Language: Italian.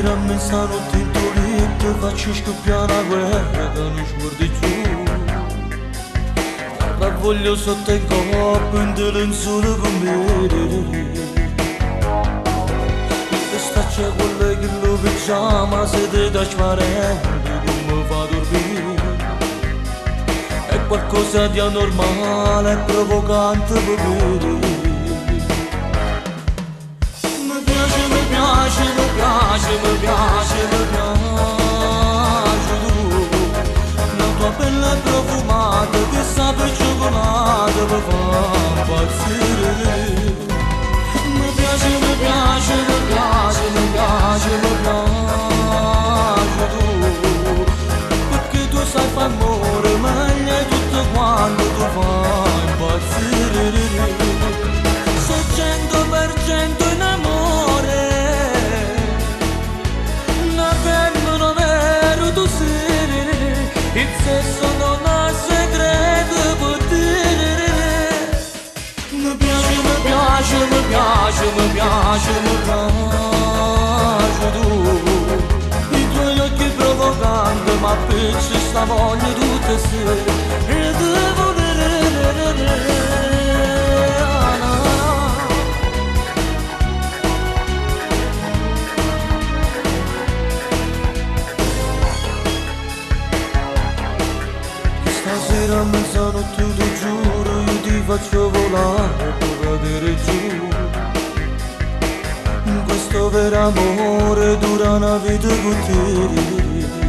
Stasera a mezzanotte in Tolito faccio scoppiare la guerra che non sguardi tu. Voglio sotto il corpo in lenzuola con me. Questa c'è quella che lo pigiama se te da sparente come fa a dormire. È qualcosa di anormale e provocante per me. Mi piace, mi piace, mi piace, mi piace, mi piace tu. La tua pelle profumata che sa per cioccolata mi fa impazzire. Mi piace, mi piace, mi piace, mi piace, mi piace tu. Perché tu sai far amore meglio di tutto quanto tu fai impazzire. Sei 100% in amore, una femmina vera tu sei. Il sesso non ha segreto per dire. Mi piace, mi piace, mi piace, mi piace, mi piace tu. I tuoi occhi provocanti ma picci sta voglia tutte sere. E devo stasera a mezzanotte ti giuro io ti faccio volare per cadere giù. Questo vero amore dura una vita con te.